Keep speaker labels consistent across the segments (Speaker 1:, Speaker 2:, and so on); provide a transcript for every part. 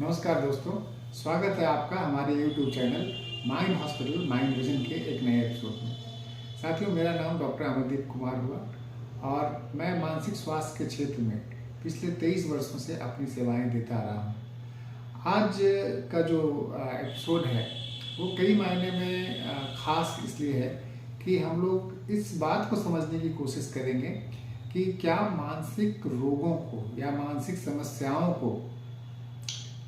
Speaker 1: नमस्कार दोस्तों, स्वागत है आपका हमारे YouTube channel mind hospital mind vision के एक नए एपिसोड में। साथियों, मेरा नाम डॉक्टर अमरदीप कुमार हुआ और मैं मानसिक स्वास्थ्य के क्षेत्र में पिछले 23 वर्षों से अपनी सेवाएं देता आ रहा हूँ। आज का जो एपिसोड है वो कई मायने में ख़ास इसलिए है कि हम लोग इस बात को समझने की कोशिश करेंगे कि क्या मानसिक रोगों को या मानसिक समस्याओं को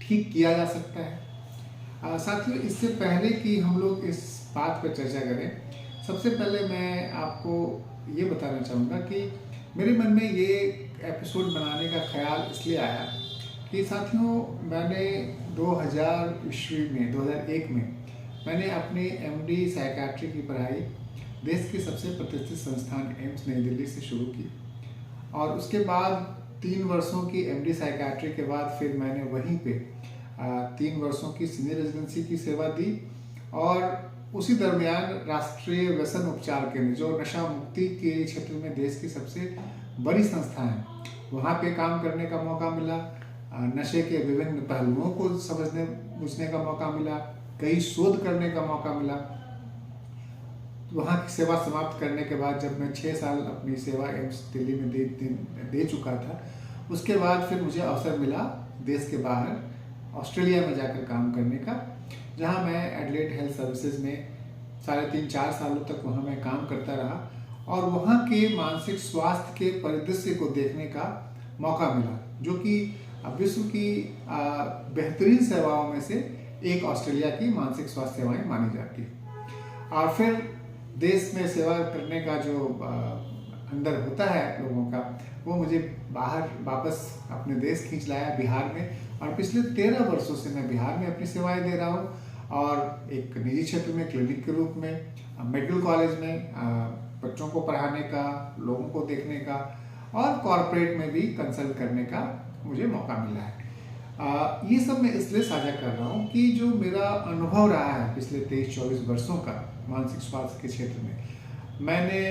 Speaker 1: ठीक किया जा सकता है। साथियों, इससे पहले कि हम लोग इस बात पर चर्चा करें, सबसे पहले मैं आपको ये बताना चाहूँगा कि मेरे मन में ये एपिसोड बनाने का ख्याल इसलिए आया कि साथियों, मैंने 2001 में मैंने अपनी MD साइकियाट्री की पढ़ाई देश के सबसे प्रतिष्ठित संस्थान एम्स नई दिल्ली से शुरू की और उसके बाद 3 वर्षों की MD साइकियाट्री के बाद फिर मैंने वहीं पे 3 वर्षों की सीनियर रेजिडेंसी की सेवा दी और उसी दरमियान राष्ट्रीय व्यसन उपचार केंद्र, जो नशा मुक्ति के क्षेत्र में देश की सबसे बड़ी संस्था है, वहाँ पे काम करने का मौका मिला। नशे के विभिन्न पहलुओं को समझने बुझने का मौका मिला, कई शोध करने का मौका मिला। वहाँ की सेवा समाप्त करने के बाद जब मैं 6 साल अपनी सेवा एम्स दिल्ली में दे चुका था, उसके बाद फिर मुझे अवसर मिला देश के बाहर ऑस्ट्रेलिया में जाकर काम करने का, जहाँ मैं एडिलेड हेल्थ सर्विसेज में 3.5-4 सालों तक वहाँ मैं काम करता रहा और वहाँ के मानसिक स्वास्थ्य के परिदृश्य को देखने का मौका मिला, जो कि विश्व की बेहतरीन सेवाओं में से एक ऑस्ट्रेलिया की मानसिक स्वास्थ्य सेवाएं मानी जाती है। और फिर देश में सेवा करने का जो अंदर होता है लोगों का, वो मुझे बाहर वापस अपने देश खींच लाया बिहार में, और पिछले 13 वर्षों से मैं बिहार में अपनी सेवाएं दे रहा हूँ और एक निजी क्षेत्र में क्लिनिक के रूप में, मेडिकल कॉलेज में बच्चों को पढ़ाने का, लोगों को देखने का और कॉरपोरेट में भी कंसल्ट करने का मुझे मौका मिला है। ये सब मैं इसलिए साझा कर रहा हूँ कि जो मेरा अनुभव रहा है पिछले 23-24 वर्षों का मानसिक स्वास्थ्य के क्षेत्र में, मैंने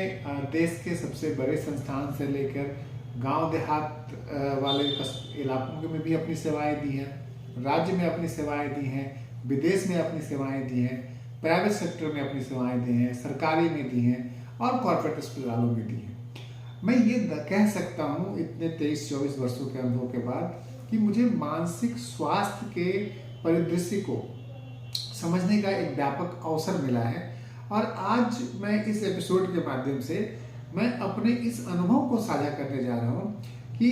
Speaker 1: देश के सबसे बड़े संस्थान से लेकर गांव देहात वाले इलाकों में भी अपनी सेवाएं दी हैं, राज्य में अपनी सेवाएं दी हैं, विदेश में अपनी सेवाएं दी हैं, प्राइवेट सेक्टर में अपनी सेवाएं दी हैं, सरकारी में दी हैं और कॉर्पोरेट अस्पतालों में दी हैं। मैं ये कह सकता हूँ इतने 23-24 वर्षों के अनुभव के बाद कि मुझे मानसिक स्वास्थ्य के परिदृश्य को समझने का एक व्यापक अवसर मिला है और आज मैं इस एपिसोड के माध्यम से मैं अपने इस अनुभव को साझा करने जा रहा हूँ कि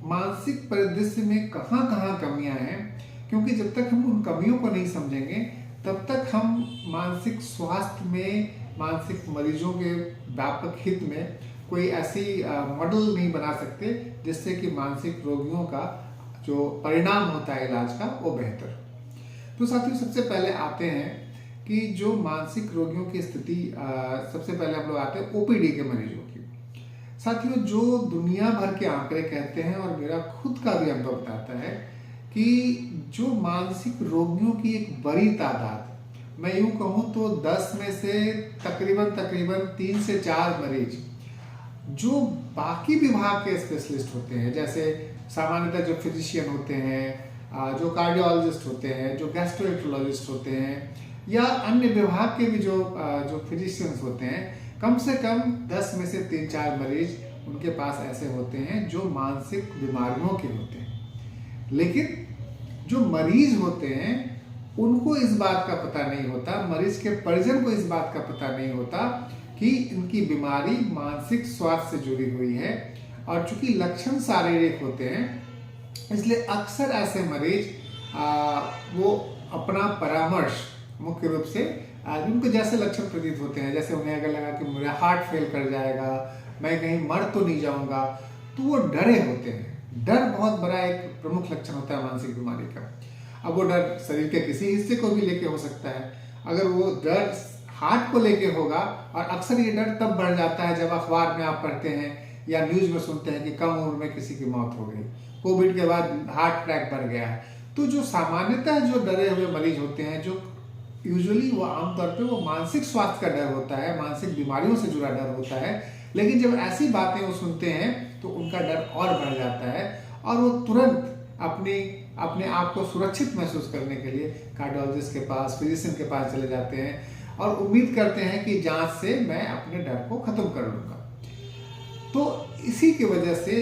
Speaker 1: मानसिक परिदृश्य में कहाँ कहाँ कमियाँ हैं, क्योंकि जब तक हम उन कमियों को नहीं समझेंगे तब तक हम मानसिक स्वास्थ्य में मानसिक मरीजों के व्यापक हित में कोई ऐसी मॉडल नहीं बना सकते जिससे कि मानसिक रोगियों का जो परिणाम होता है इलाज का वो बेहतर। तो साथियों, सबसे पहले आते हैं कि जो मानसिक रोगियों की स्थिति, सबसे पहले हम लोग आते हैं OPD के मरीजों की। साथियों, जो दुनिया भर के आंकड़े कहते हैं और मेरा खुद का भी अनुभव बताता है कि जो मानसिक रोगियों की एक बड़ी तादाद, मैं यूं कहूँ तो 10 में से तकरीबन 3 से 4 मरीज जो बाकी विभाग के स्पेशलिस्ट होते हैं, जैसे सामान्यतः जो फिजिशियन होते हैं, जो कार्डियोलॉजिस्ट होते हैं, जो गैस्ट्रोएंटरोलॉजिस्ट होते हैं या अन्य विभाग के भी जो फिजिशियंस होते हैं, कम से कम 10 में से 3-4 मरीज उनके पास ऐसे होते हैं जो मानसिक बीमारियों के होते हैं। लेकिन जो मरीज होते हैं उनको इस बात का पता नहीं होता, मरीज के परिजन को इस बात का पता नहीं होता कि इनकी बीमारी मानसिक स्वास्थ्य से जुड़ी हुई है। और चूंकि लक्षण शारीरिक होते हैं, इसलिए अक्सर ऐसे मरीज वो अपना परामर्श मुख्य रूप से उनको जैसे लक्षण प्रतीत होते हैं, जैसे उन्हें अगर लगा कि मेरा हार्ट फेल कर जाएगा, मैं कहीं मर तो नहीं जाऊंगा, तो वो डरे होते हैं। डर बहुत बड़ा एक प्रमुख लक्षण होता है मानसिक बीमारी का। अब वो डर शरीर के किसी हिस्से को भी लेके हो सकता है। अगर वो डर हार्ट को लेके होगा, और अक्सर ये डर तब बढ़ जाता है जब अखबार में आप पढ़ते हैं या न्यूज में सुनते हैं कि कम उम्र में किसी की मौत हो गई, कोविड के बाद हार्ट अटैक बढ़ गया है। तो जो सामान्यतः जो डरे हुए मरीज होते हैं, जो यूजुअली वो आमतौर पे वो मानसिक स्वास्थ्य का डर होता है, मानसिक बीमारियों से जुड़ा डर होता है, लेकिन जब ऐसी बातें वो सुनते हैं तो उनका डर और बढ़ जाता है और वो तुरंत अपनी अपने आप को सुरक्षित महसूस करने के लिए कार्डियोलॉजिस्ट के पास, फिजिशियन के पास चले जाते हैं और उम्मीद करते हैं कि जांच से मैं अपने डर को खत्म कर लूँगा। तो इसी की वजह से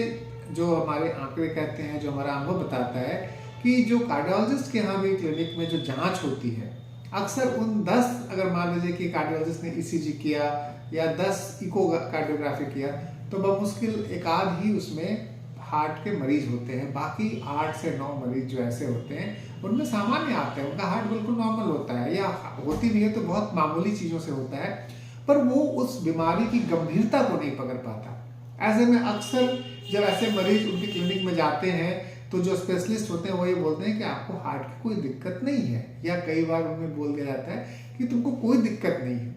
Speaker 1: जो हमारे आंकड़े कहते हैं, जो हमारा अनुभव बताता है कि जो कार्डियोलॉजिस्ट के यहाँ भी क्लिनिक में जो जांच होती है, अक्सर उन 10, अगर मान लीजिए कि कार्डियोलॉजिस्ट ने ईसीजी किया या 10 इको कार्डियोग्राफी किया, तो बमुश्किल एक आध ही उसमें हार्ट के मरीज होते हैं। बाकी 8 से 9 मरीज जो ऐसे होते हैं उनमें सामान्य आते हैं, उनका हार्ट बिल्कुल नॉर्मल होता है, या होती भी है तो बहुत मामूली चीज़ों से होता है, पर वो उस बीमारी की गंभीरता को नहीं पकड़ पाता। ऐसे में अक्सर जब ऐसे मरीज उनकी क्लिनिक में जाते हैं तो जो स्पेशलिस्ट होते हैं वो ये बोलते हैं कि आपको हार्ट की कोई दिक्कत नहीं है, या कई बार उनमें बोल दिया जाता है कि तुमको कोई दिक्कत नहीं है।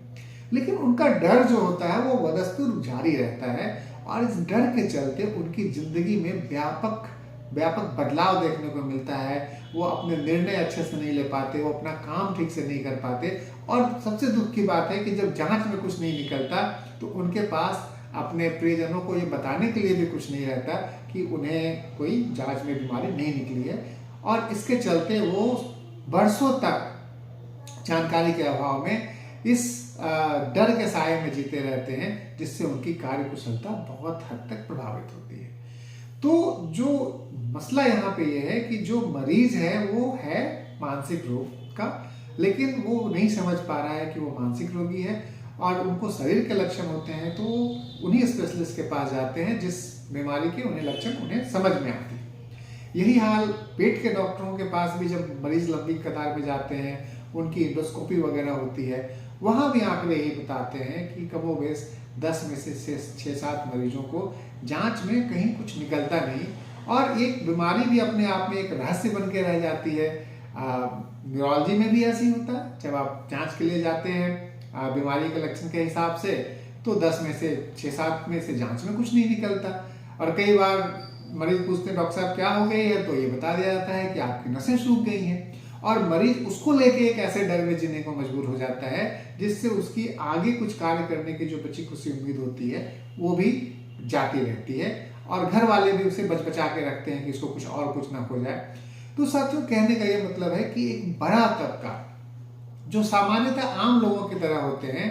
Speaker 1: लेकिन उनका डर जो होता है वो बदस्तूर जारी रहता है, और इस डर के चलते उनकी जिंदगी में व्यापक बदलाव देखने को मिलता है। वो अपने निर्णय अच्छे से नहीं ले पाते, वो अपना काम ठीक से नहीं कर पाते, और सबसे दुख की बात है कि जब जांच में कुछ नहीं निकलता तो उनके पास अपने प्रियजनों को ये बताने के लिए भी कुछ नहीं रहता कि उन्हें कोई जांच में बीमारी नहीं निकली है, और इसके चलते वो बरसों तक जानकारी के अभाव में इस डर के साए में जीते रहते हैं, जिससे उनकी कार्य कुशलता बहुत हद तक प्रभावित होती है। तो जो मसला यहाँ पे ये है कि जो मरीज है वो है मानसिक रोग का, लेकिन वो नहीं समझ पा रहा है कि वो मानसिक रोगी है, और उनको शरीर के लक्षण होते हैं तो उन्हीं स्पेशलिस्ट के पास जाते हैं जिस बीमारी के उन्हें लक्षण उन्हें समझ में आते हैं। यही हाल पेट के डॉक्टरों के पास भी, जब मरीज लंबी कतार में जाते हैं, उनकी एंडोस्कोपी वगैरह होती है, वहाँ भी आंकड़े यही बताते हैं कि कमोबेश 10 में से 6-7 मरीजों को जांच में कहीं कुछ निकलता नहीं, और एक बीमारी भी अपने आप में एक रहस्य बन के रह जाती है। न्यूरोलॉजी में भी ऐसे ही होता है, जब आप जांच के लिए जाते हैं बीमारी के लक्षण के हिसाब से, तो 10 में से 6-7 में से जांच में कुछ नहीं निकलता, और कई बार मरीज पूछते हैं डॉक्टर साहब क्या हो गई है, तो ये बता दिया जाता है कि आपकी नसें सूख गई हैं, और मरीज उसको लेके एक ऐसे डर में जीने को मजबूर हो जाता है जिससे उसकी आगे कुछ कार्य करने की जो बची खुशी उम्मीद होती है वो भी जाती रहती है, और घर वाले भी उसे बचा के रखते हैं कि इसको कुछ ना हो जाए। तो साथियों, कहने का ये मतलब है कि एक बड़ा तबका जो सामान्यतः आम लोगों की तरह होते हैं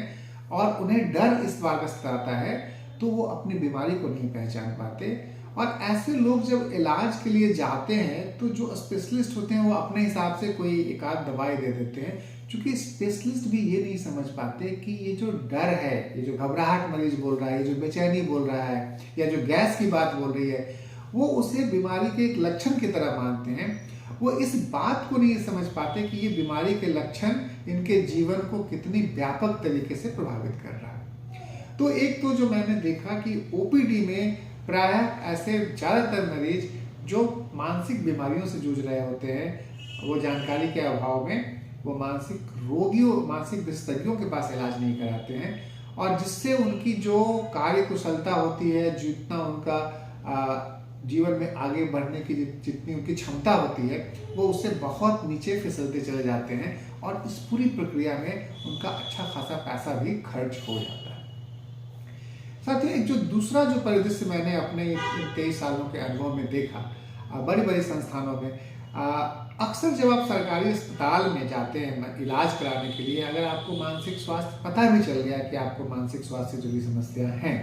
Speaker 1: और उन्हें डर इस बात का सताता है, तो वो अपनी बीमारी को नहीं पहचान पाते, और ऐसे लोग जब इलाज के लिए जाते हैं तो जो स्पेशलिस्ट होते हैं वो अपने हिसाब से कोई एक आध दवाई दे देते हैं, क्योंकि स्पेशलिस्ट भी ये नहीं समझ पाते कि ये जो डर है, ये जो घबराहट मरीज बोल रहा है, ये जो बेचैनी बोल रहा है, या जो गैस की बात बोल रही है, वो उसे बीमारी के एक लक्षण की तरह मानते हैं। वो इस बात को नहीं समझ पाते कि ये बीमारी के लक्षण इनके जीवन को कितनी व्यापक तरीके से प्रभावित कर रहा है। तो एक तो जो मैंने देखा कि ओपीडी में प्रायः ऐसे ज़्यादातर मरीज जो मानसिक बीमारियों से जूझ रहे होते हैं, वो जानकारी के अभाव में वो मानसिक विशेषज्ञों के पास इलाज नहीं कराते हैं, और जिससे उनकी जो कार्य कुशलता होती है, जितना उनका जीवन में आगे बढ़ने की जितनी उनकी क्षमता होती है, वो उससे बहुत नीचे फिसलते चले जाते हैं, और इस पूरी प्रक्रिया में उनका अच्छा खासा पैसा भी खर्च हो जाता है। साथियों, एक जो दूसरा जो परिदृश्य मैंने अपने 23 सालों के अनुभव में देखा बड़ी बड़ी संस्थानों में, अक्सर जब आप सरकारी अस्पताल में जाते हैं इलाज कराने के लिए, अगर आपको मानसिक स्वास्थ्य पता भी चल गया कि आपको मानसिक स्वास्थ्य से जुड़ी समस्या है,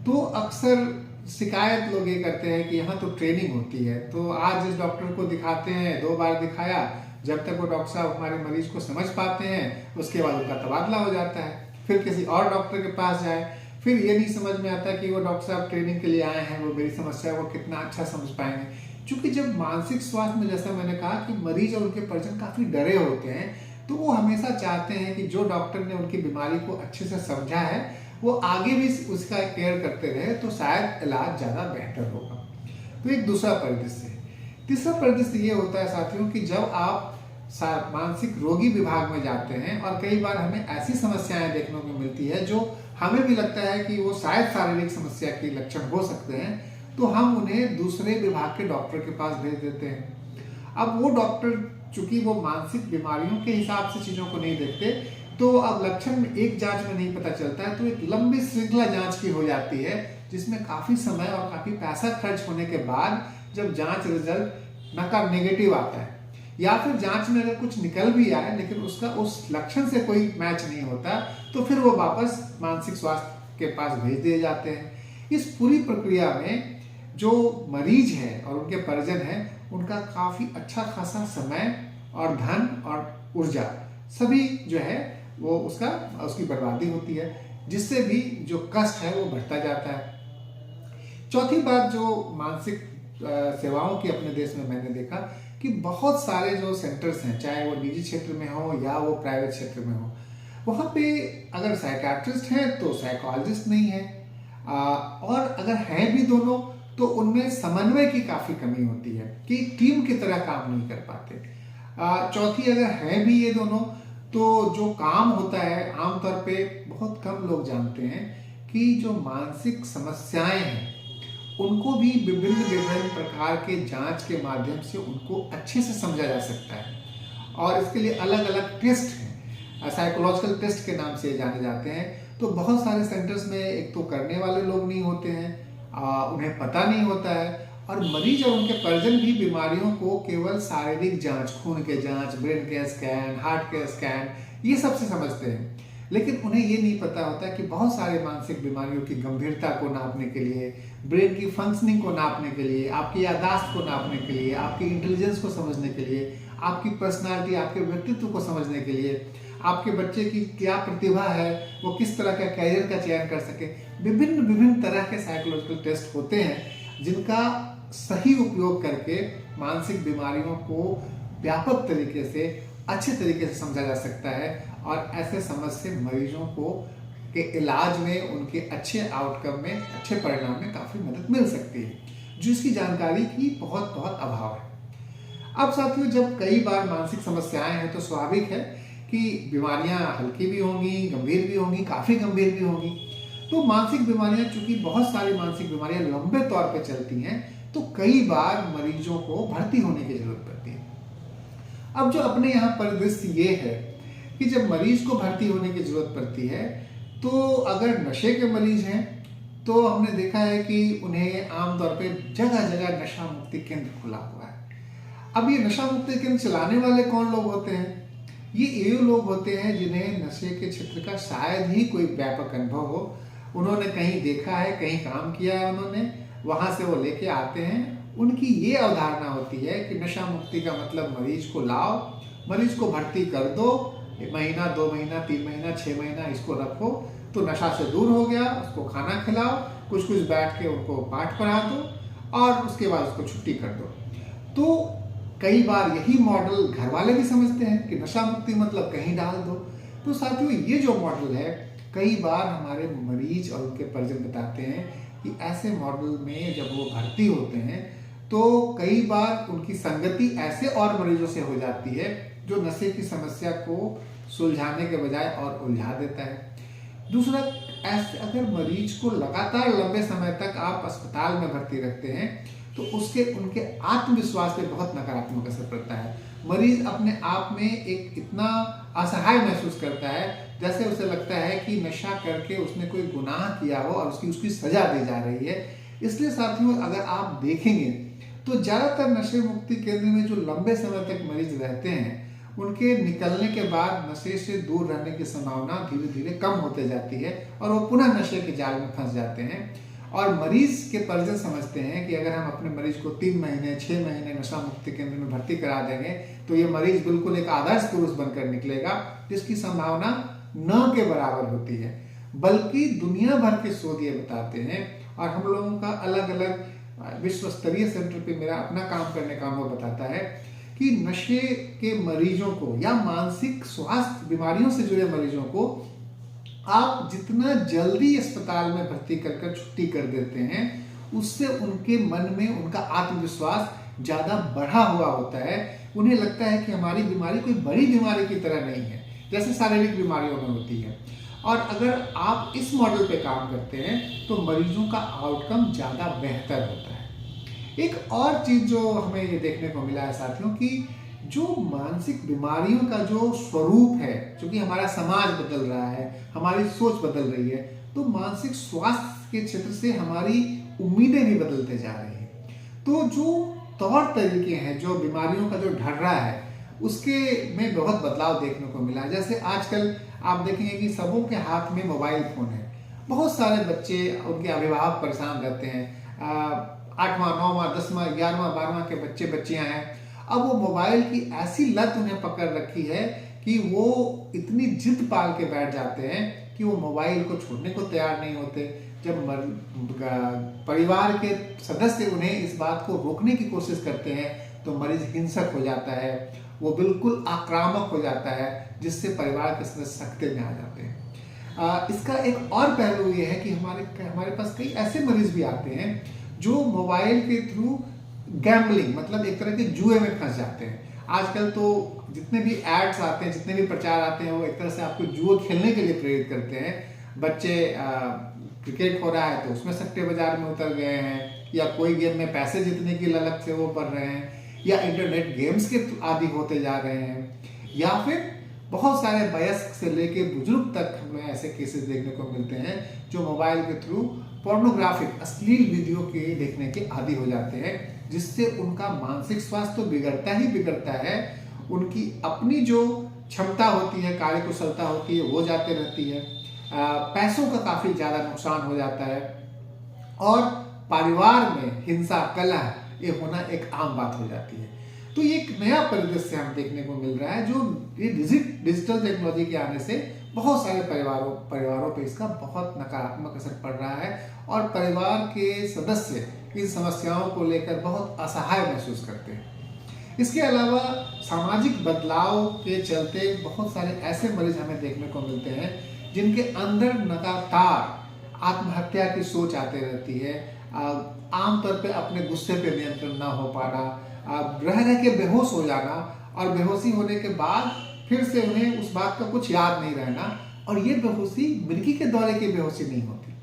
Speaker 1: तो अक्सर शिकायत लोग ये करते हैं कि यहाँ तो ट्रेनिंग होती है, तो आज जिस डॉक्टर को दिखाते हैं 2 बार दिखाया, जब तक वो डॉक्टर साहब हमारे मरीज को समझ पाते हैं उसके बाद उनका तबादला हो जाता है, फिर किसी और डॉक्टर के पास जाए, फिर ये नहीं समझ में आता कि वो डॉक्टर साहब ट्रेनिंग के लिए आए हैं, वो मेरी समस्या वो कितना अच्छा समझ पाएंगे। क्योंकि जब मानसिक स्वास्थ्य में, जैसा मैंने कहा कि मरीज और उनके परिजन काफ़ी डरे होते हैं, तो वो हमेशा चाहते हैं कि जो डॉक्टर ने उनकी बीमारी को अच्छे से समझा है वो आगे भी उसका केयर करते रहे, तो शायद इलाज ज़्यादा बेहतर होगा। तो एक दूसरा परिदृश्य है। तीसरा परिदृश्य ये होता है साथियों कि जब आप मानसिक रोगी विभाग में जाते हैं, और कई बार हमें ऐसी समस्याएं देखने को मिलती है जो हमें भी लगता है कि वो शायद शारीरिक समस्या के लक्षण हो सकते हैं, तो हम उन्हें दूसरे विभाग के डॉक्टर के पास भेज देते हैं। अब वो डॉक्टर चूंकि वो मानसिक बीमारियों के हिसाब से चीज़ों को नहीं देखते, तो अब लक्षण एक जांच में नहीं पता चलता है, तो एक लंबी श्रृंखला जांच की हो जाती है, जिसमें काफ़ी समय और काफ़ी पैसा खर्च होने के बाद जब जांच रिजल्ट नकार नेगेटिव आता है, या फिर जांच में अगर कुछ निकल भी आए लेकिन उसका उस लक्षण से कोई मैच नहीं होता, तो फिर वो वापस मानसिक स्वास्थ्य के पास भेज दिए जाते हैं। इस पूरी प्रक्रिया में जो मरीज है और उनके परिजन हैं, उनका काफ़ी अच्छा खासा समय और धन और ऊर्जा सभी जो है वो उसकी बर्बादी होती है, जिससे भी जो कष्ट है वो बढ़ता जाता है। चौथी बात जो मानसिक सेवाओं की अपने देश में मैंने देखा कि बहुत सारे जो सेंटर्स हैं, चाहे वो निजी क्षेत्र में हो या वो प्राइवेट क्षेत्र में हो, वहाँ पे अगर साइकियाट्रिस्ट हैं तो साइकोलॉजिस्ट नहीं है, और अगर हैं भी दोनों तो उनमें समन्वय की काफ़ी कमी होती है कि टीम की तरह काम नहीं कर पाते। चौथी, अगर हैं भी ये दोनों तो जो काम होता है आमतौर पे बहुत कम लोग जानते हैं कि जो मानसिक समस्याएं हैं उनको भी विभिन्न विभिन्न प्रकार के जांच के माध्यम से उनको अच्छे से समझा जा सकता है, और इसके लिए अलग अलग टेस्ट हैं, साइकोलॉजिकल टेस्ट के नाम से जाने जाते हैं। तो बहुत सारे सेंटर्स में एक तो करने वाले लोग नहीं होते हैं, उन्हें पता नहीं होता है, और मरीज और उनके परिजन भी बीमारियों को केवल शारीरिक जांच, खून के जांच, ब्रेन के स्कैन, हार्ट के स्कैन, ये सब से समझते हैं। लेकिन उन्हें ये नहीं पता होता कि बहुत सारे मानसिक बीमारियों की गंभीरता को नापने के लिए, ब्रेन की फंक्शनिंग को नापने के लिए, आपकी याददाश्त को नापने के लिए, आपकी इंटेलिजेंस को समझने के लिए, आपकी पर्सनालिटी, आपके व्यक्तित्व को समझने के लिए, आपके बच्चे की क्या प्रतिभा है, वो किस तरह का कैरियर का चयन कर सके, विभिन्न विभिन्न तरह के साइकोलॉजिकल टेस्ट होते हैं जिनका सही उपयोग करके मानसिक बीमारियों को व्यापक तरीके से, अच्छे तरीके से समझा जा सकता है, और ऐसे समझ से मरीजों को के इलाज में, उनके अच्छे आउटकम में, अच्छे परिणाम में काफ़ी मदद मिल सकती है, जिसकी जानकारी की बहुत बहुत अभाव है। अब साथियों, जब कई बार मानसिक समस्याएं हैं तो स्वाभाविक है कि बीमारियां हल्की भी होंगी, गंभीर भी होंगी, काफ़ी गंभीर भी होंगी। तो मानसिक बीमारियां, चूंकि बहुत सारी मानसिक बीमारियां लंबे तौर पर चलती हैं, तो कई बार मरीजों को भर्ती होने की जरूरत पड़ती है। अब जो अपने यहाँ परिदृश्य ये है कि जब मरीज को भर्ती होने की जरूरत पड़ती है, तो अगर नशे के मरीज हैं तो हमने देखा है कि उन्हें आमतौर पे जगह जगह नशा मुक्ति केंद्र खुला हुआ है। अब ये नशा मुक्ति केंद्र चलाने वाले कौन लोग होते हैं? ये लोग होते हैं जिन्हें नशे के क्षेत्र का शायद ही कोई व्यापक अनुभव हो। उन्होंने कहीं देखा है, कहीं काम किया है उन्होंने, वहाँ से वो लेके आते हैं। उनकी ये अवधारणा होती है कि नशा मुक्ति का मतलब मरीज को लाओ, मरीज को भर्ती कर दो, 1 महीना, 2 महीना, 3 महीना, 6 महीना इसको रखो तो नशा से दूर हो गया, उसको खाना खिलाओ, कुछ कुछ बैठ के उनको पाठ पढ़ा दो और उसके बाद उसको छुट्टी कर दो। तो कई बार यही मॉडल घर वाले भी समझते हैं कि नशा मुक्ति मतलब कहीं डाल दो। तो साथियों, ये जो मॉडल है, कई बार हमारे मरीज और उनके परिजन बताते हैं कि ऐसे मॉडल में जब वो भर्ती होते हैं तो कई बार उनकी संगति ऐसे और मरीजों से हो जाती है जो नशे की समस्या को सुलझाने के बजाय और उलझा देता है। दूसरा, ऐसे अगर मरीज को लगातार लंबे समय तक आप अस्पताल में भर्ती रखते हैं तो उसके उनके आत्मविश्वास पे बहुत नकारात्मक असर पड़ता है। मरीज अपने आप में एक इतना असहाय महसूस करता है जैसे उसे लगता है कि नशा करके उसने कोई गुनाह किया हो और उसकी सजा दी जा रही है। इसलिए साथियों, अगर आप देखेंगे तो ज़्यादातर नशे मुक्ति केंद्र में जो लंबे समय तक मरीज रहते हैं, उनके निकलने के बाद नशे से दूर रहने की संभावना धीरे धीरे कम होते जाती है और वो पुनः नशे के जाल में फंस जाते हैं। और मरीज के परिजन समझते हैं कि अगर हम अपने मरीज को 3 महीने, 6 महीने नशा मुक्ति केंद्र में भर्ती करा देंगे तो ये मरीज बिल्कुल एक आदर्श पुरुष बनकर निकलेगा, जिसकी संभावना न के बराबर होती है। बल्कि दुनिया भर के शोध ये बताते हैं, और हम लोगों का अलग अलग विश्व स्तरीय सेंटर पे मेरा अपना काम करने का अनुभव बताता है कि नशे के मरीजों को या मानसिक स्वास्थ्य बीमारियों से जुड़े मरीजों को आप जितना जल्दी अस्पताल में भर्ती कर छुट्टी कर देते हैं, उससे उनके मन में उनका आत्मविश्वास ज़्यादा बढ़ा हुआ होता है। उन्हें लगता है कि हमारी बीमारी कोई बड़ी बीमारी की तरह नहीं है जैसे शारीरिक बीमारियों में होती है। और अगर आप इस मॉडल पे काम करते हैं तो मरीजों का आउटकम ज़्यादा बेहतर होता है। एक और चीज़ जो हमें ये देखने को मिला है साथियों, कि जो मानसिक बीमारियों का जो स्वरूप है, क्योंकि हमारा समाज बदल रहा है, हमारी सोच बदल रही है, तो मानसिक स्वास्थ्य के क्षेत्र से हमारी उम्मीदें भी बदलते जा रही हैं। तो जो तौर तरीके हैं, जो बीमारियों का जो ढर्रा है उसके में बहुत बदलाव देखने को मिला है। जैसे आजकल आप देखेंगे कि सबों के हाथ में मोबाइल फ़ोन है। बहुत सारे बच्चे, उनके अभिभावक परेशान रहते हैं। 8वां 9वां 10वां 11वां 12वां के बच्चे बच्चियां हैं। अब वो मोबाइल की ऐसी लत उन्हें पकड़ रखी है कि वो इतनी जिद पाल के बैठ जाते हैं कि वो मोबाइल को छोड़ने को तैयार नहीं होते। जब परिवार के सदस्य उन्हें इस बात को रोकने की कोशिश करते हैं तो मरीज हिंसक हो जाता है, वो बिल्कुल आक्रामक हो जाता है, जिससे परिवार के सदस्य सख्ते में आ जाते हैं। इसका एक और पहलू ये है कि हमारे पास कई ऐसे मरीज भी आते हैं जो मोबाइल के थ्रू गैम्बलिंग, मतलब एक तरह के जुए में फंस जाते हैं। आजकल तो जितने भी एड्स आते हैं, जितने भी प्रचार आते हैं, वो एक तरह से आपको जुआ खेलने के लिए प्रेरित करते हैं। बच्चे क्रिकेट हो रहा है तो उसमें सट्टे बाजार में उतर गए हैं, या कोई गेम में पैसे जीतने की ललक से वो पढ़ रहे हैं, या इंटरनेट गेम्स के आदी होते जा रहे हैं, या फिर बहुत सारे वयस्क से लेके बुजुर्ग तक हमें ऐसे केसेस देखने को मिलते हैं जो मोबाइल के थ्रू पोर्नोग्राफिक, अश्लील वीडियो के देखने के आदी हो जाते हैं, जिससे उनका मानसिक स्वास्थ्य तो बिगड़ता ही बिगड़ता है, उनकी अपनी जो क्षमता होती है, कार्यकुशलता होती है, वो जाते रहती है, पैसों का काफी ज्यादा नुकसान हो जाता है, और परिवार में हिंसा, कलह ये होना एक आम बात हो जाती है। तो ये एक नया परिदृश्य हम देखने को मिल रहा है, जो ये डिजिटल टेक्नोलॉजी के आने से बहुत सारे परिवारों पे इसका बहुत नकारात्मक असर पड़ रहा है, और परिवार के सदस्य इन समस्याओं को लेकर बहुत असहाय महसूस करते हैं। इसके अलावा सामाजिक बदलाव के चलते बहुत सारे ऐसे मरीज हमें देखने को मिलते हैं जिनके अंदर लगातार आत्महत्या की सोच आती रहती है। आमतौर पे अपने गुस्से पे नियंत्रण ना हो पाना, रह रह के बेहोश हो जाना, और बेहोशी होने के बाद फिर से उन्हें उस बात का कुछ याद नहीं रहना, और ये बेहोशी मिर्गी के दौरे की बेहोशी नहीं होती।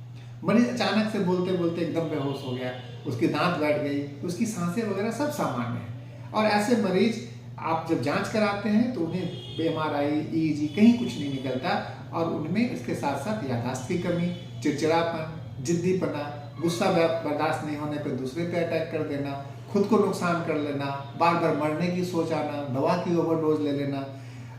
Speaker 1: मरीज अचानक से बोलते बोलते एकदम बेहोश हो गया, उसकी दांत बैठ गई, उसकी सांसें वगैरह सब सामान्य है। और ऐसे मरीज आप जब जांच कराते हैं तो उन्हें एमआरआई, ईईजी कहीं कुछ नहीं निकलता, और उनमें इसके साथ साथ याददाश्त की कमी, चिड़चिड़ापन, जिद्दीपना, गुस्सा बर्दाश्त नहीं होने पर दूसरे पे अटैक कर देना, खुद को नुकसान कर लेना, बार बार मरने की सोच आना, दवा की ओवरडोज ले लेना,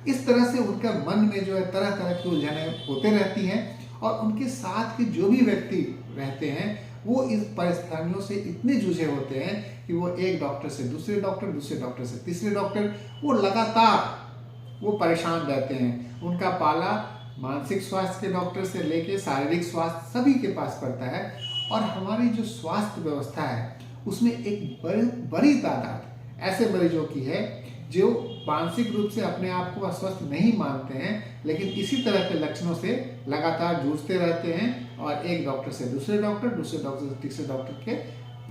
Speaker 1: इस तरह से उनका मन में जो है तरह तरह की उलझनें होते रहती हैं। और उनके साथ के जो भी व्यक्ति रहते हैं वो इस परेशानियों से इतने जूझे होते हैं कि वो एक डॉक्टर से दूसरे डॉक्टर, दूसरे डॉक्टर से तीसरे डॉक्टर, वो लगातार वो परेशान रहते हैं। उनका पाला मानसिक स्वास्थ्य के डॉक्टर से लेके शारीरिक स्वास्थ्य सभी के पास पड़ता है, और हमारी जो स्वास्थ्य व्यवस्था है उसमें एक बड़ी तादाद ऐसे मरीजों की है जो मानसिक रूप से अपने आप को अस्वस्थ नहीं मानते हैं, लेकिन इसी तरह के लक्षणों से लगातार जूझते रहते हैं, और एक डॉक्टर से दूसरे डॉक्टर, दूसरे डॉक्टर से तीसरे डॉक्टर के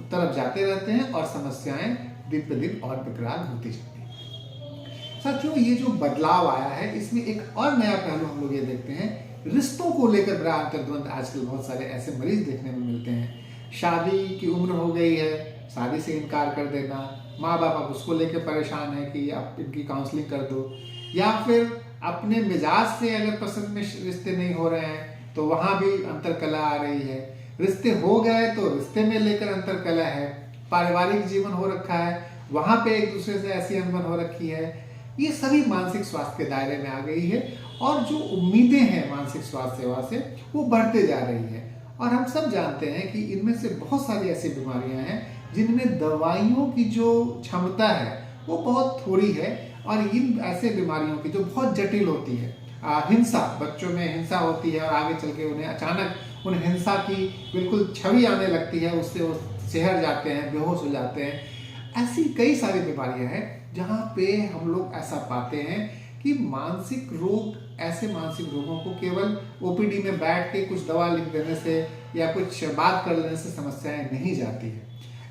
Speaker 1: तरफ जाते रहते हैं, और समस्याएं दिन पे दिन और विकराल होती जाती हैं। साथियों, ये जो बदलाव आया है इसमें एक और नया पहलू हम लोग ये देखते हैं, रिश्तों को लेकर बड़ा अंतर्द्वंद आजकल बहुत सारे ऐसे मरीज देखने में मिलते हैं। शादी की उम्र हो गई है, शादी से इनकार कर देना, माँ बाप अब उसको लेकर परेशान है कि आप इनकी काउंसलिंग कर दो, या फिर अपने मिजाज से अगर पसंद में रिश्ते नहीं हो रहे हैं तो वहाँ भी अंतरकला आ रही है, रिश्ते हो गए तो रिश्ते में लेकर अंतरकला है, पारिवारिक जीवन हो रखा है वहाँ पे एक दूसरे से ऐसी अनबन हो रखी है। ये सभी मानसिक स्वास्थ्य के दायरे में आ गई है, और जो उम्मीदें हैं मानसिक स्वास्थ्य सेवा से वो बढ़ते जा रही है। और हम सब जानते हैं कि इनमें से बहुत सारी ऐसी बीमारियां हैं जिनमें दवाइयों की जो क्षमता है वो बहुत थोड़ी है, और इन ऐसे बीमारियों की जो बहुत जटिल होती है, हिंसा, बच्चों में हिंसा होती है और आगे चल के उन्हें अचानक उन हिंसा की बिल्कुल छवि आने लगती है, उससे वो शहर जाते हैं, बेहोश हो जाते हैं। ऐसी कई सारी बीमारियां हैं जहाँ पे हम लोग ऐसा पाते हैं कि मानसिक रोग, ऐसे मानसिक रोगों को केवल ओपीडी में बैठ के कुछ दवा लिख देने से या कुछ बात कर लेने से समस्याएं नहीं जाती है।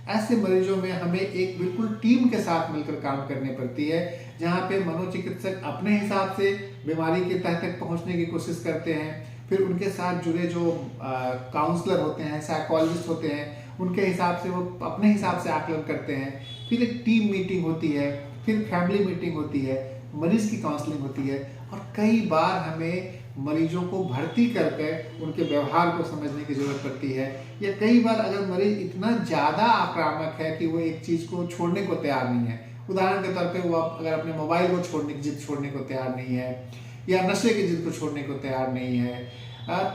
Speaker 1: ऐसे मरीजों में हमें एक बिल्कुल टीम के साथ मिलकर काम करनी पड़ती है, जहाँ पे मनोचिकित्सक अपने हिसाब से बीमारी के तह तक पहुँचने की कोशिश करते हैं, फिर उनके साथ जुड़े जो काउंसलर होते हैं, साइकोलॉजिस्ट होते हैं, उनके हिसाब से वो अपने हिसाब से आकलन करते हैं, फिर एक टीम मीटिंग होती है, फिर फैमिली मीटिंग होती है, मरीज की काउंसलिंग होती है, और कई बार हमें मरीजों को भर्ती करके उनके व्यवहार को समझने की ज़रूरत पड़ती है। या कई बार अगर मरीज इतना ज़्यादा आक्रामक है कि वो एक चीज़ को छोड़ने को तैयार नहीं है, उदाहरण के तौर पे वो अगर अपने मोबाइल को जिद छोड़ने को तैयार नहीं है या नशे की जिद को छोड़ने को तैयार नहीं है,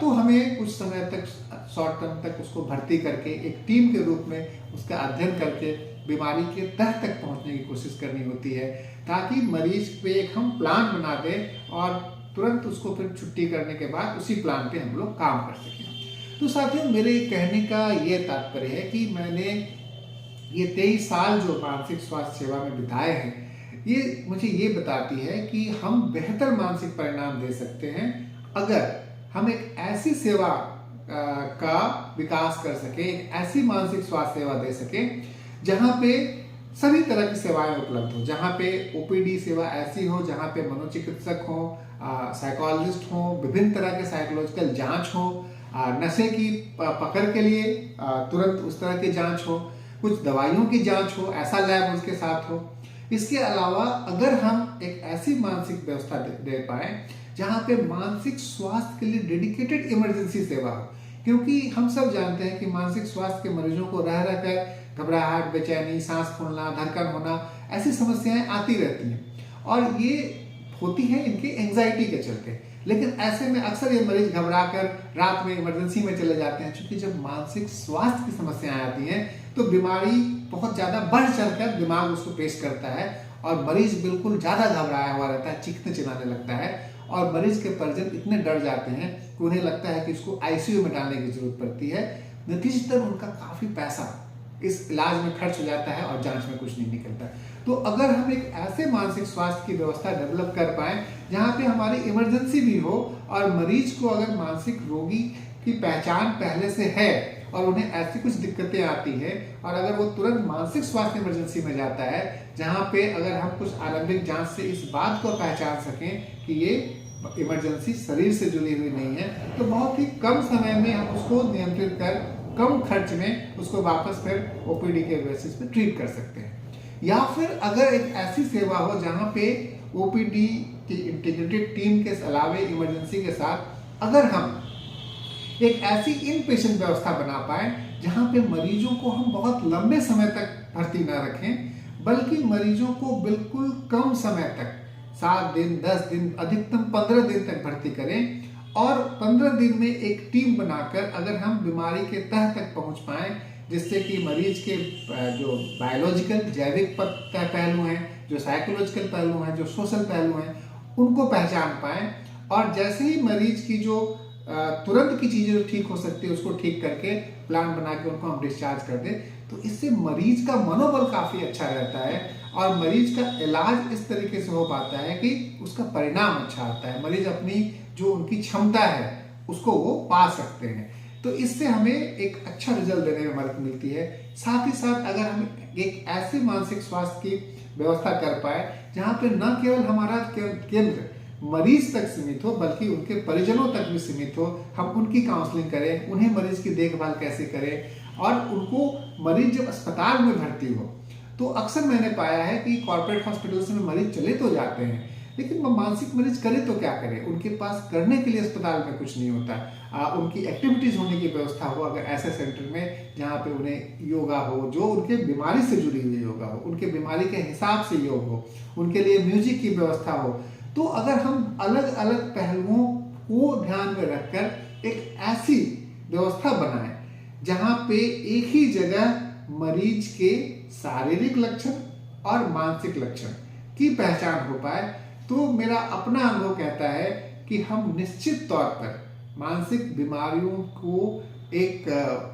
Speaker 1: तो हमें कुछ समय तक, शॉर्ट टर्म तक उसको भर्ती करके एक टीम के रूप में उसका अध्ययन करके बीमारी के तह तक पहुंचने की कोशिश करनी होती है, ताकि मरीज पे एक हम प्लान बना दें और तुरंत उसको फिर छुट्टी करने के बाद उसी प्लान पे हम लोग काम कर सकें। तो साथियों, मेरे कहने का ये तात्पर्य है कि मैंने ये 23 साल जो मानसिक स्वास्थ्य सेवा में बिताए हैं, ये मुझे ये बताती है कि हम बेहतर मानसिक परिणाम दे सकते हैं अगर हम एक ऐसी सेवा का विकास कर सके, एक ऐसी मानसिक स्वास्थ्य सेवा दे सके जहाँ पे सभी तरह की सेवाएं उपलब्ध हो, जहाँ पे ओपीडी सेवा ऐसी हो जहाँ पे मनोचिकित्सक हो, साइकोलॉजिस्ट हो, विभिन्न तरह के साइकोलॉजिकल जांच हो, नशे की पकड़ के लिए तुरंत उस तरह की जांच हो, कुछ दवाइयों की जांच हो, ऐसा लैब उसके साथ हो। इसके अलावा अगर हम एक ऐसी मानसिक व्यवस्था दे पाए जहाँ पे मानसिक स्वास्थ्य के लिए डेडिकेटेड इमरजेंसी सेवा हो, क्योंकि हम सब जानते हैं कि मानसिक स्वास्थ्य के मरीजों को रह रहकर घबराहट, बेचैनी, सांस फूलना, धड़कन होना, ऐसी समस्याएं आती रहती हैं और ये होती हैं इनके एंजाइटी के चलते। लेकिन ऐसे में अक्सर ये मरीज घबरा कर रात में इमरजेंसी में चले जाते हैं, क्योंकि जब मानसिक स्वास्थ्य की समस्याएं आती हैं तो बीमारी बहुत ज़्यादा बढ़ चढ़कर दिमाग उसको पेश करता है और मरीज बिल्कुल ज़्यादा घबराया हुआ रहता है, चीखने चिल्लाने लगता है और मरीज के परिजन इतने डर जाते हैं कि उन्हें लगता है कि उसको आईसीयू में डालने की जरूरत पड़ती है। नतीजतन उनका काफ़ी पैसा इस इलाज में खर्च हो जाता है और जांच में कुछ नहीं निकलता। तो अगर हम एक ऐसे मानसिक स्वास्थ्य की व्यवस्था डेवलप कर पाएं जहां पे हमारी इमरजेंसी भी हो और मरीज को अगर मानसिक रोगी की पहचान पहले से है और उन्हें ऐसी कुछ दिक्कतें आती है और अगर वो तुरंत मानसिक स्वास्थ्य इमरजेंसी में जाता है, जहां पे अगर हम कुछ आरंभिक जांच से इस बात को पहचान सकें कि ये इमरजेंसी शरीर से जुड़ी हुई नहीं है, तो बहुत ही कम समय में हम उसको नियंत्रित कर कम खर्च में उसको वापस फिर ओपीडी के बेसिस पे ट्रीट कर सकते हैं। या फिर अगर एक ऐसी सेवा हो जहां पे ओपीडी की इंटीग्रेटेड टीम के अलावे इमरजेंसी के साथ अगर हम एक ऐसी इन पेशेंट व्यवस्था बना पाए जहां पे मरीजों को हम बहुत लंबे समय तक भर्ती ना रखें, बल्कि मरीजों को बिल्कुल कम समय तक 7 दिन, 10 दिन, अधिकतम 15 दिन तक भर्ती करें और 15 दिन में एक टीम बनाकर अगर हम बीमारी के तह तक पहुंच पाएं, जिससे कि मरीज के जो बायोलॉजिकल जैविक पहलू हैं, जो साइकोलॉजिकल पहलू हैं, जो सोशल पहलू हैं, उनको पहचान पाएं और जैसे ही मरीज की जो तुरंत की चीज़ें ठीक हो सकती है उसको ठीक करके प्लान बना के उनको हम डिस्चार्ज कर दें, तो इससे मरीज का मनोबल काफ़ी अच्छा रहता है और मरीज का इलाज इस तरीके से हो पाता है कि उसका परिणाम अच्छा आता है, मरीज अपनी जो उनकी क्षमता है उसको वो पा सकते हैं। तो इससे हमें एक अच्छा रिजल्ट देने में मदद मिलती है। साथ ही साथ अगर हम एक ऐसे मानसिक स्वास्थ्य की व्यवस्था कर पाए जहाँ पे न केवल हमारा केंद्र मरीज तक सीमित हो बल्कि उनके परिजनों तक भी सीमित हो, हम उनकी काउंसलिंग करें, उन्हें मरीज की देखभाल कैसे करें और उनको मरीज जब अस्पताल में भर्ती हो तो अक्सर मैंने पाया है कि कॉर्पोरेट हॉस्पिटल्स में मरीज चले तो जाते हैं, लेकिन वो मानसिक मरीज करे तो क्या करे, उनके पास करने के लिए अस्पताल में कुछ नहीं होता। उनकी एक्टिविटीज़ होने की व्यवस्था हो अगर ऐसे सेंटर में जहाँ पे उन्हें योगा हो, जो उनके बीमारी से जुड़ी हुई योगा हो, उनके बीमारी के हिसाब से योग हो, उनके लिए म्यूजिक की व्यवस्था हो, तो अगर हम अलग अलग पहलुओं को ध्यान में रखकर एक ऐसी व्यवस्था बनाएं जहाँ पे एक ही जगह मरीज के शारीरिक लक्षण और मानसिक लक्षण की पहचान हो पाए, तो मेरा अपना अनुभव कहता है कि हम निश्चित तौर पर मानसिक बीमारियों को एक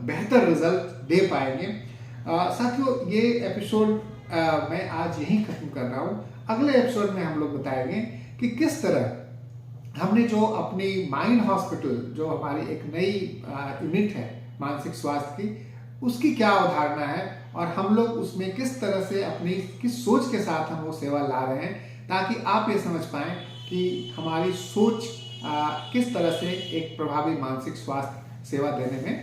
Speaker 1: बेहतर रिजल्ट दे पाएंगे। साथियों, ये एपिसोड मैं आज यहीं खत्म कर रहा हूँ। अगले एपिसोड में हम लोग बताएंगे कि किस तरह हमने जो अपनी माइंड हॉस्पिटल, जो हमारी एक नई यूनिट है मानसिक स्वास्थ्य की, उसकी क्या अवधारणा है और हम लोग उसमें किस तरह से अपनी किस सोच के साथ हम वो सेवा ला रहे हैं, ताकि आप ये समझ पाएं कि हमारी सोच किस तरह से एक प्रभावी मानसिक स्वास्थ्य सेवा देने में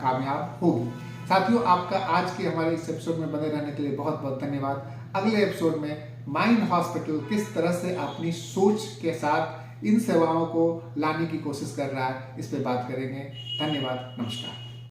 Speaker 1: कामयाब होगी। साथियों, आपका आज के हमारे इस एपिसोड में बने रहने के लिए बहुत बहुत धन्यवाद। अगले एपिसोड में माइंड हॉस्पिटल किस तरह से अपनी सोच के साथ इन सेवाओं को लाने की कोशिश कर रहा है, इस पे बात करेंगे। धन्यवाद, नमस्कार।